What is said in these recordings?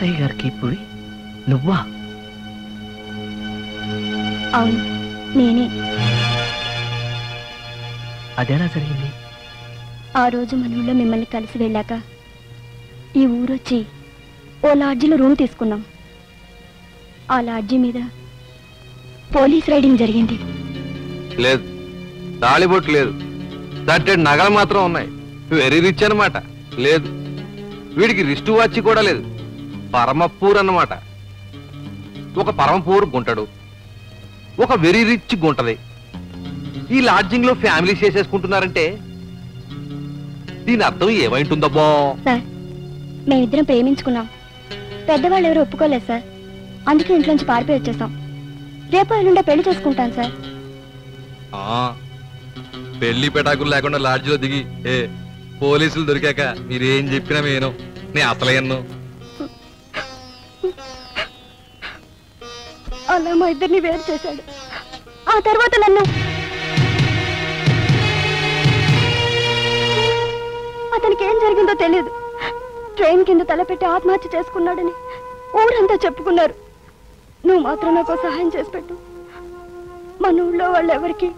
SI గారికి పోయి నువ్వా? అవును, నేనే. అదేలా జరిగింది? ఆ రోజు మన ఊళ్ళో మిమ్మల్ని కలిసి వెళ్ళాక ఈ ఊరొచ్చి ఓ లాడ్జిలో రూమ్ తీసుకున్నాం. ఆ లాడ్జి మీద పోలీస్ రైడింగ్ జరిగింది. లేదు, తాళిబొట్టు లేదు, తట్టెడు నగలు మాత్రం ఉన్నాయి. వెరీ రిచ్ అనమాట. లేదు, వీడికి రిస్టు వాచ్ కూడా లేదు. పరమపూర్ అన్నమాట. ఒక పరమపూర్ గుంటడు, ఒక వెరీ రిచ్ గుంటది. ఈ లాడ్జింగ్ లో ఫ్యామిలీ చేసేసుకుంటున్నారంటే దీని అర్థం ఏమైంటుందబ్బో? సార్, మేమిద్దరం ప్రేమించుకున్నాం. పెద్దవాళ్ళు ఎవరు ఒప్పుకోలేదు సార్. అందుకే ఇంట్లోంచి పారిపోయి వచ్చేసాం. రేపు ఎల్లుండే పెళ్లి చేసుకుంటాను సార్. పెళ్లి పెటాకులు లేకుండా లాడ్జిలో దిగి పోలీసులు దొరికాక మీరేం చెప్పినా నేను అసలయ్యను. అలా మా ఇద్దరిని వేరు చేశాడు. ఆ తర్వాత నన్ను అతనికి ఏం జరిగిందో తెలియదు. ట్రైన్ కింద తలపెట్టి ఆత్మహత్య చేసుకున్నాడని ఊరంతా చెప్పుకున్నారు. నువ్వు మాత్రం నాకు సహాయం చేసి పెట్టు. మన ఊళ్ళో వాళ్ళు ఎవరికి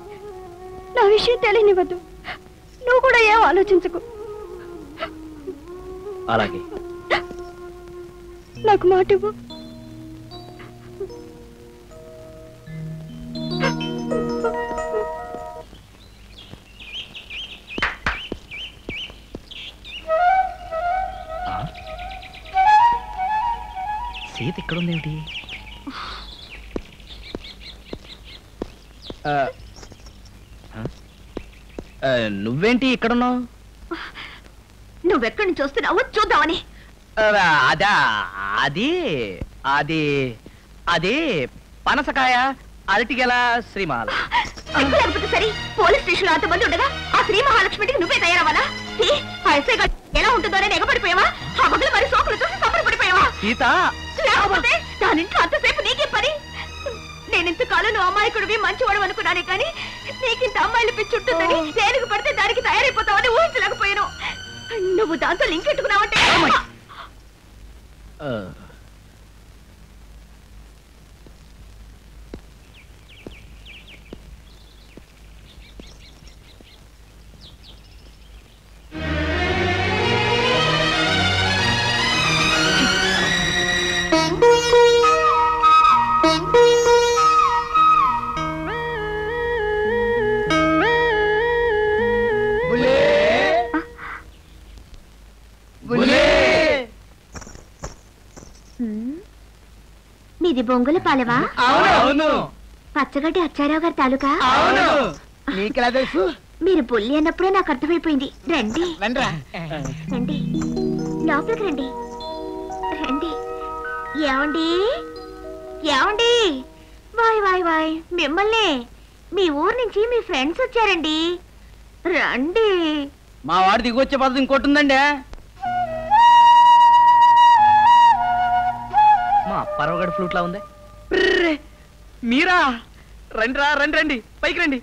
నా విషయం తెలియనివ్వద్దు. నువ్వు కూడా ఏం ఆలోచించకు. అలాగే. నాకు మాట ఇవ్వు. సీత ఇక్కడుందేమిటి? నువ్వేంటి ఇక్కడున్నావు? నువ్వెక్కడి నుంచి వస్తున్నావు చూద్దామని. అదా, అది అది అది పనసకాయ, అరటిగెల, శ్రీమాల. లేకపోతే సరే, పోలీస్ స్టేషన్ లో అంతమంది ఉండగా ఆ శ్రీ మహాలక్ష్మికి నువ్వే తయారవ్వాలా? ఎలా ఉంటుందో నేను ఎగబడిపోయావా? ఆ మగలు మరి సోకులు చూసి సంబరపడిపోయావా? సీత, లేకపోతే దానింట్లో అంతసేపు నీకే పని. నేనింతకాలం నువ్వు అమ్మాయికుడివి మంచివాడు అనుకున్నానే కానీ నీకింత అమ్మాయిలు పిచ్చుంటుందని దేనికి పడితే దానికి తయారైపోతావని ఊహించలేకపోయాను. నువ్వు దాంతో లింక్ ఎట్టుకున్నావంటే మీది బొంగుల పాలవా? అవును. పచ్చగడ్డి అచ్చారావు గారి తాలూకా? అవును. నీకెలా తెలుసు? మీరు బుల్లి అన్నప్పుడే నాకు అర్థమైపోయింది. రండి రండి, లోపలికి రండి. రండి. ఏమండి ఏమండి? వాయ్ వాయ్ వాయ్, మిమ్మల్ని. మీ ఊరు నుంచి మీ ఫ్రెండ్స్ వచ్చారండి. రండి. మా వాడు దిగొచ్చే పద్ధతి ఇంకోటి ఉందండి. మా పరవగడి ఫ్లూట్ లా ఉంది. మీరా? రండి రా, రండి రండి, పైకి రండి.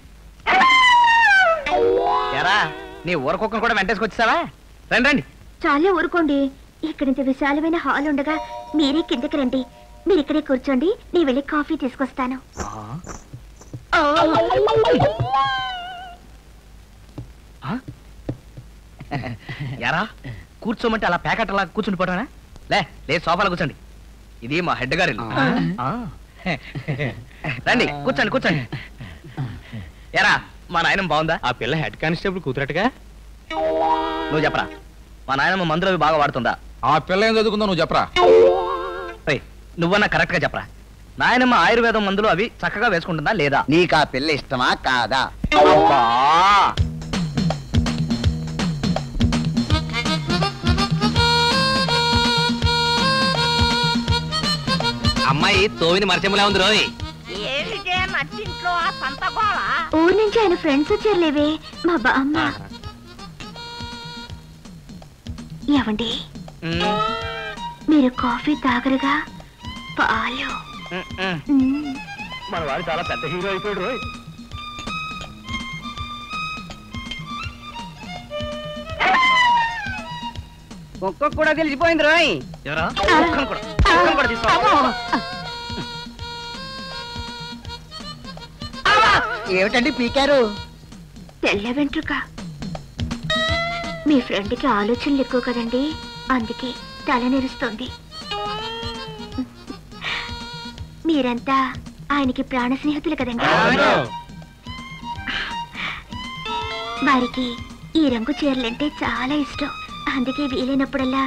ఎరా, నీ ఊరకొక్కను కూడా వెంటేసుకొచ్చావా? రండి రండి. చాలే ఊరుకోండి. ఇక్కడ ఇంత విశాలమైన హాల్ ఉండగా మీరే కిందకి రండి. మీరు ఇక్కడే కూర్చోండి, నేను వెళ్ళి కాఫీ తీసుకొస్తాను. ఎరా, కూర్చోమంటే అలా ప్యాకెట్ అలా కూర్చుని పోవటమేనా? లే, సోఫాలో కూర్చోండి. ఇది మా హెడ్ గారి ఇల్లు. రండి, కూర్చోండి కూర్చోండి. ఎరా, మా నాయనమ్మ బాగుందా? ఆ పిల్ల హెడ్ కానిస్టేబుల్ కూతురట్టుగా. నువ్వు చెప్పరా, మా నాయనమ్మ మందులు అవి బాగా వాడుతుందా? ఆ పిల్ల ఏం చదువుకుందో నువ్వు చెప్పరా. నువ్వన్నా కరెక్ట్ గా చెప్పరా. నాయనమ్మ ఆయుర్వేదం మందులు అవి చక్కగా వేసుకుంటుందా లేదా? నీకు ఆ పిల్ల ఇష్టమా కాదా? అమ్మాయి తోవిని మరచెములా ఉంది రోయ్. ఊరు నుంచి ఆయన ఫ్రెండ్స్ వచ్చారులేవే, మా బామ్మ. ఏమండి, మీరు కాఫీ తాగరుగా? పాలు. మన వాడు చాలా పెద్ద హీరో అయిపోయాడు రోయ్. ఒక్కొక్క కూడా తెలిసిపోయింది రోయ్. ఎవరా? కుక్కను కూడా తీసుకో. ఏమిటండి పీకారు? తెల్ల వెంట్రుక. మీ ఫ్రెండ్కి ఆలోచనలు ఎక్కువ కదండి, అందుకే తల నెరుస్తోంది. మీరంతా ఆయనకి ప్రాణ స్నేహితులు కదండి. వారికి ఈ రంగు చీరలంటే చాలా ఇష్టం, అందుకే వీలైనప్పుడల్లా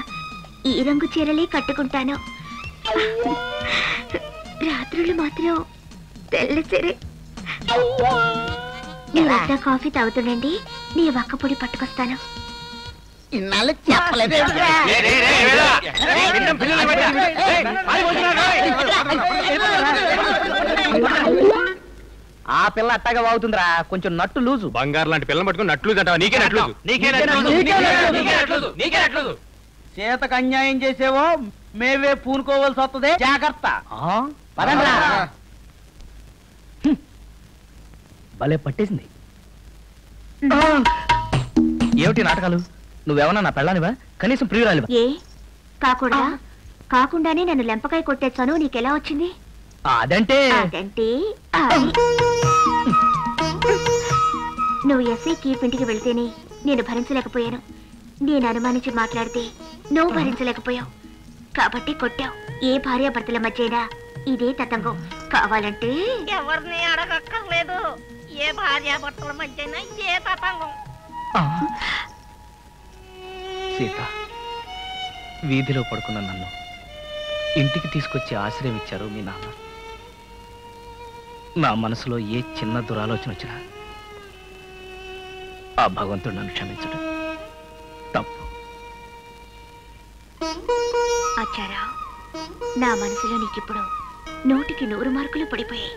ఈ రంగు చీరలే కట్టుకుంటాను. రాత్రులు మాత్రం తెల్ల చీరే. మీరంతా కాఫీ తాగుతుండండి, నీ వక్క పొడి పట్టుకొస్తాను. ఇన్నాళ్ళు చెప్పలేదు. ఆ పిల్ల అట్టగా వాగుతుందిరా, కొంచెం నట్టు లూజు. బంగారు లాంటి పిల్లని పట్టుకుని నట్లు అంటావా? నీకే నట్లు. చేతకు అన్యాయం చేసేవో మేవే పూనుకోవాల్సి వస్తుంది, జాగ్రత్త. పదండ్రా. భలే పట్టేసింది. ఏమిటి నాటకాలు? నువ్వేమన్నా నా పెళ్ళానివా? కనీసం ప్రియురాలివా? ఏ కాకుండా కాకుండానే నన్ను లెంపకాయ కొట్టేచ్చాను, నీకెలా వచ్చింది? అదంటే అదంటే అది. నువ్వు ఎస్ఐ కీప్ ఇంటికి వెళ్తేనే నేను భరించలేకపోయాను. నేను అనుమానించి మాట్లాడితే నువ్వు భరించలేకపోయావు, కాబట్టి కొట్టావు. ఏ భార్యాభర్తల మధ్యైనా ఇదే తతంగం. కావాలంటే ఎవరిని అడగక్కర్లేదు, ఏ భార్యాభర్తల మధ్యన ఏ తతంగం. సీత, వీధిలో పడుకున్న నన్ను ఇంటికి తీసుకొచ్చి ఆశ్రయం ఇచ్చారు మీ నాన్న. నా మనసులో ఏ చిన్న దురాలోచన వచ్చినా ఆ భగవంతుడు నన్ను క్షమించడు. తప్పు. ఆచారా, నా మనసులో నీకిప్పుడు 100కి 100 మార్కులు పడిపోయాయి.